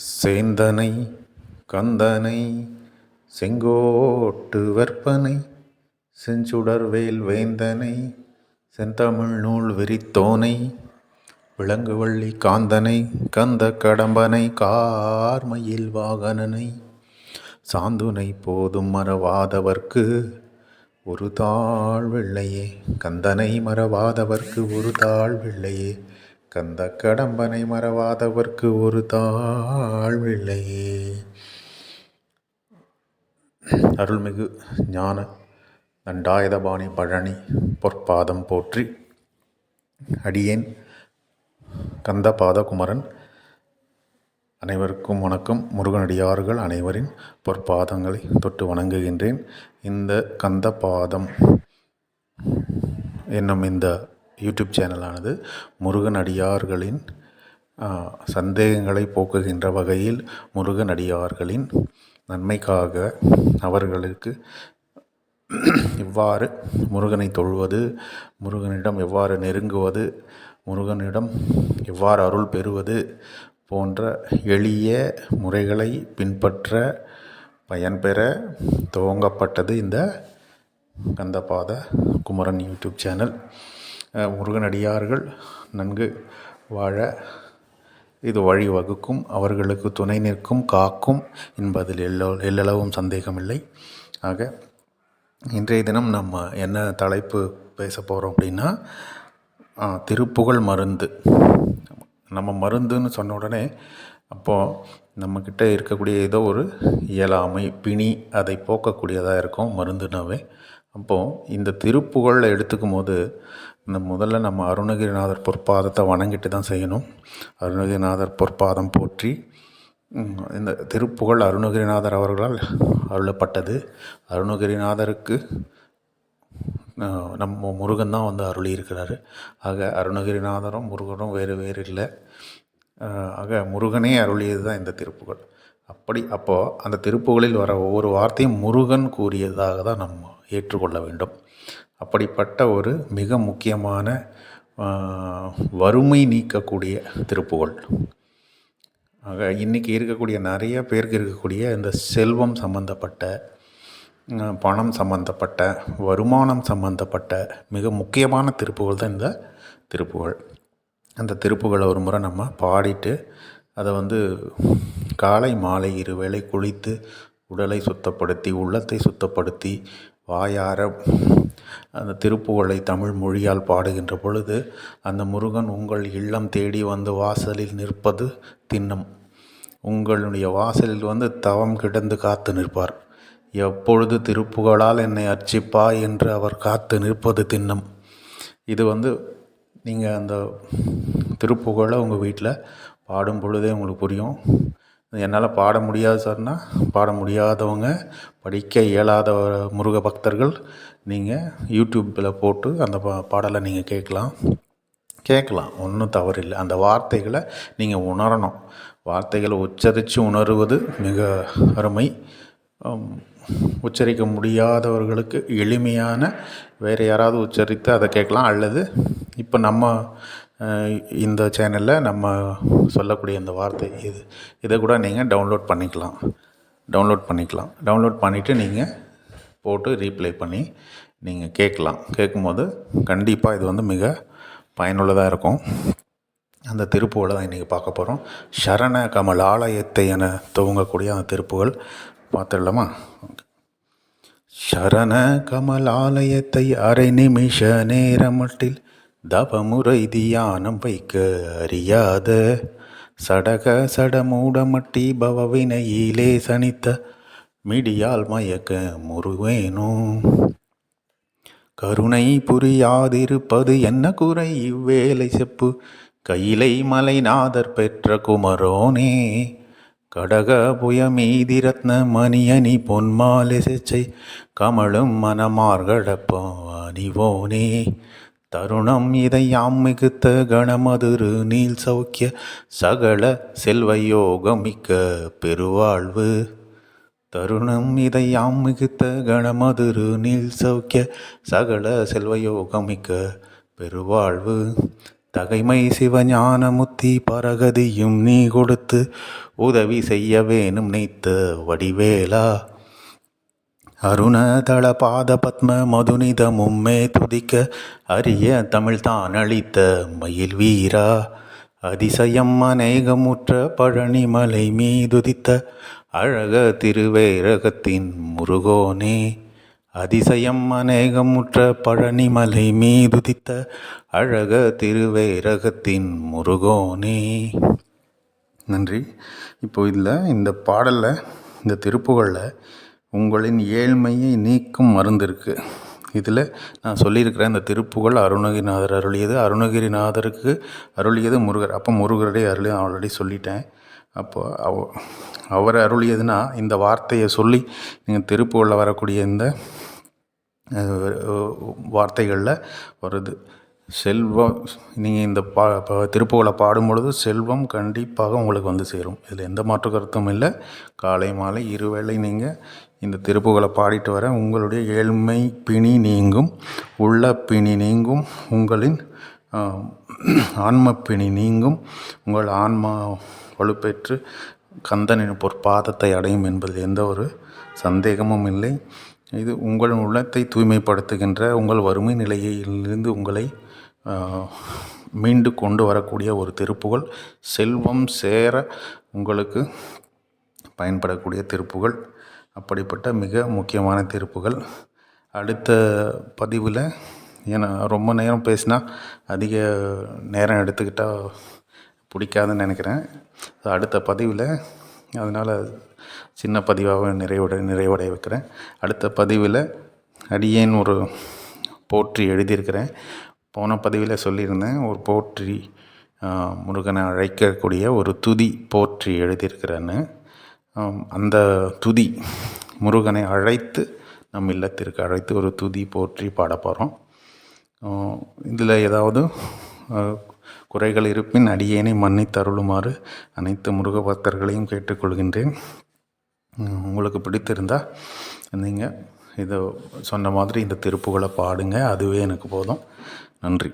சேந்தனை கந்தனை செங்கோட்டு வெற்பனை செஞ்சுடர்வேல் வேந்தனை செந்தமிழ் நூல் விரித்தோனை விளங்குவள்ளி காந்தனை கந்த கடம்பனை கார்மயில் வாகனனை சாந்துனை போதும் மறவாதவர்க்கு ஒரு தாழ்வில்லையே. கந்தனை மறவாதவர்க்கு ஒரு தாழ்வில்லையே. கந்த கடம்பனை மறவாதவர்க்கு ஒரு தாழ்வில்லையே. அருள்மிகு ஞான தண்டாயுதபாணி பழனி பொற்பாதம் போற்றி. அடியேன் கந்தபாத குமரன். அனைவருக்கும் வணக்கம். முருகனடியார்கள் அனைவரின் பொற்பாதங்களை தொட்டு வணங்குகின்றேன். இந்த கந்தபாதம் என்னும் இந்த யூடியூப் சேனலானது முருகனடியார்களின் சந்தேகங்களை போக்குகின்ற வகையில் முருகனடியார்களின் நன்மைக்காக அவர்களுக்கு எவ்வாறு முருகனை தொழுவது, முருகனிடம் எவ்வாறு நெருங்குவது, முருகனிடம் எவ்வாறு அருள் பெறுவது போன்ற எளிய முறைகளை பின்பற்ற பயன்பெற துவங்கப்பட்டது இந்த கந்தபாத குமரன் யூடியூப் சேனல். முருகனடியார்கள் நன்கு வாழ இது வழிவகுக்கும், அவர்களுக்கு துணை நிற்கும், காக்கும் என்பதில் எல்லளவும் சந்தேகமில்லை. ஆக இன்றைய தினம் நம்ம என்ன தலைப்பு பேச போகிறோம் அப்படின்னா, திருப்புகழ் மருந்து. நம்ம மருந்துன்னு சொன்ன உடனே அப்போது நம்மக்கிட்ட இருக்கக்கூடிய ஏதோ ஒரு இயலாமை, பிணி, அதை போக்கக்கூடியதாக இருக்கும் மருந்துனாவே. அப்போது இந்த திருப்புகழை எடுத்துக்கும் போது முதல்ல நம்ம அருணகிரிநாதர் பொற்பாதத்தை வணங்கிட்டு தான் செய்யணும். அருணகிரிநாதர் பொற்பாதம் போற்றி. இந்த திருப்புகழ் அருணகிரிநாதர் அவர்களால் அருளப்பட்டது. அருணகிரிநாதருக்கு நம்ம முருகன் தான் வந்து அருளி இருக்கிறாரு. ஆக அருணகிரிநாதரும் முருகனும் வேறு வேறு இல்லை. ஆக முருகனே அருளியது தான் இந்த திருப்புகழ். அப்போது அந்த திருப்புகழில் வர ஒவ்வொரு வார்த்தையும் முருகன் கூறியதாக தான் நம்ம ஏற்றுக்கொள்ள வேண்டும். அப்படிப்பட்ட ஒரு மிக முக்கியமான வறுமை நீக்கக்கூடிய திருப்புகழ். ஆக இன்றைக்கி இருக்கக்கூடிய நிறைய பேருக்கு இருக்கக்கூடிய இந்த செல்வம் சம்பந்தப்பட்ட, பணம் சம்பந்தப்பட்ட, வருமானம் சம்பந்தப்பட்ட மிக முக்கியமான திருப்புகழ் தான் இந்த திருப்புகழ். அந்த திருப்புகழை ஒரு முறை நம்ம பாடிட்டு அதை காலை மாலை இருவேளை குளித்து உடலை சுத்தப்படுத்தி உள்ளத்தை சுத்தப்படுத்தி வாயார அந்த திருப்புகழை தமிழ் மொழியால் பாடுகின்ற பொழுது அந்த முருகன் உங்கள் இல்லம் தேடி வந்து வாசலில் நிற்பது திண்ணம். உங்களுடைய வாசலில் தவம் கிடந்து காத்து நிற்பார். எப்பொழுது திருப்புகழால் என்னை அர்ச்சிப்பாய் என்று அவர் காத்து நிற்பது திண்ணம். இது நீங்கள் அந்த திருப்புகழை உங்கள் வீட்டில் பாடும் பொழுதே உங்களுக்கு புரியும். என்னால் பாட முடியாது சார்னா, பாட முடியாதவங்க, படிக்க இயலாத முருக பக்தர்கள் நீங்கள் யூடியூப்பில் போட்டு அந்த பாடலை நீங்கள் கேட்கலாம். ஒன்றும் தவறில்லை. அந்த வார்த்தைகளை நீங்கள் உணரணும். வார்த்தைகளை உச்சரித்து உணருவது மிக அருமை. உச்சரிக்க முடியாதவர்களுக்கு எளிமையான வேறு யாராவது உச்சரித்து அதை கேட்கலாம். அல்லது இப்போ நம்ம இந்த சேனலில் நம்ம சொல்லக்கூடிய இந்த வார்த்தை இதை கூட நீங்கள் டவுன்லோட் பண்ணிக்கலாம். டவுன்லோட் பண்ணிவிட்டு நீங்கள் போட்டு ரீப்ளே பண்ணி நீங்கள் கேட்கும்போது கண்டிப்பாக இது மிக பயனுள்ளதாக இருக்கும். அந்த திருப்புகளை தான் இன்றைக்கி பார்க்க போகிறோம். சரண கமல் ஆலயத்தை என துவங்கக்கூடிய அந்த திருப்புகள் பார்த்துடலாமா? சரண கமல் ஆலயத்தை அரை நிமிஷ நேரமட்டில் தவமுறை தியானம் வைக்க அறியாத சடமூடமட்டி பவவினையிலே சனித்த மிடியால் மயக்க முருவேனோ. கருணை புரியாதிருப்பது என்ன குறை இவ்வேலை செப்பு கையிலை மலைநாதர் பெற்ற குமரோனே. கடக புயமீதி ரத்ன மணியணி பொன்மாலை செச்சை கமலும் மனமார்கடப்பம் அணிவோனே. தருணம் இதையாம் மிகுத்த கணமதுரு நீல் சௌக்கிய சகல செல்வயோகம் மிக்க பெருவாழ்வு. தருணம் இதையாம் மிகுத்த கணமதுரு நீல் சௌக்கிய சகல செல்வயோகம் மிக்க பெருவாழ்வு. தகைமை சிவஞான முத்தி பரகதியும் நீ கொடுத்து உதவி செய்ய வேணும் நீத்த வடிவேலா. அருணதள பாத பத்ம மதுனிதமும் மே துதிக்க அரிய தமிழ் தான் அளித்த மயில் வீரா. அதிசயம் அநேகமுற்ற பழனிமலை மீதுதித்த அழக திருவேரகத்தின் முருகோனே. அதிசயம் அநேகமுற்ற பழனிமலை மீதுதித்த அழக திருவேரகத்தின் முருகோனே. நன்றி. இப்போ இதில் இந்த பாடலில் இந்த திருப்புகழில் உங்களின் ஏழ்மையை நீக்கும் மருந்து இருக்குது. இதில் நான் சொல்லியிருக்கிறேன், இந்த திருப்புகழ் அருணகிரிநாதர் அருளியது, அருணகிரிநாதருக்கு அருளியது முருகர். அப்போ முருகருடைய அருளி ஆல்ரெடி சொல்லிட்டேன். அப்போது அவர் அருளியதுன்னா இந்த வார்த்தையை சொல்லி நீங்கள் திருப்புகழில் வரக்கூடிய இந்த வார்த்தைகளில் வருது. செல்வம், நீங்கள் இந்த திருப்புகழை பாடும் பொழுது செல்வம் கண்டிப்பாக உங்களுக்கு வந்து சேரும். இதில் எந்த மாற்று கருத்தும் இல்லை. காலை மாலை இருவேளை நீங்கள் இந்த திருப்புகழை பாடிட்டு வர உங்களுடைய ஏழ்மை பிணி நீங்கும், உள்ள பிணி நீங்கும், உங்களின் ஆன்ம பிணி நீங்கும், உங்கள் ஆன்மா வலுப்பெற்று கந்தனின் பொற்பாதத்தை அடையும் என்பதில் எந்த ஒரு சந்தேகமும் இல்லை. இது உங்கள் உள்ளத்தை தூய்மைப்படுத்துகின்ற, உங்கள் வறுமை நிலையிலிருந்து உங்களை மீண்டு கொண்டு வரக்கூடிய ஒரு திருப்புகழ். செல்வம் சேர உங்களுக்கு பயன்படக்கூடிய திருப்புகழ். அப்படிப்பட்ட மிக முக்கியமான திருப்புகழ். அடுத்த பதிவில், ஏன்னா ரொம்ப நேரம் பேசினா அதிக நேரம் எடுத்துக்கிட்டால் பிடிக்காதுன்னு நினைக்கிறேன். அடுத்த பதிவில், அதனால் சின்ன பதிவாக நிறைவடைய வைக்கிறேன். அடுத்த பதிவில் அடியேன் ஒரு போற்றி எழுதியிருக்கிறேன். போன பதிவில் சொல்லியிருந்தேன், ஒரு போற்றி முருகனை அழைக்கக்கூடிய ஒரு துதி போற்றி எழுதியிருக்கிறேன்னு. அந்த துதி முருகனை அழைத்து நம் இல்லத்திற்கு அழைத்து ஒரு துதி போற்றி பாட போகிறோம். இதில் ஏதாவது குறைகள் இருப்பின் அடியேனை மன்னித்தருளுமாறு அனைத்து முருக பக்தர்களையும் கேட்டுக்கொள்கின்றேன். உங்களுக்கு பிடித்திருந்தால் நீங்கள் இதை சொன்ன மாதிரி இந்த திருப்புகழை பாடுங்க, அதுவே எனக்கு போதும். நன்றி.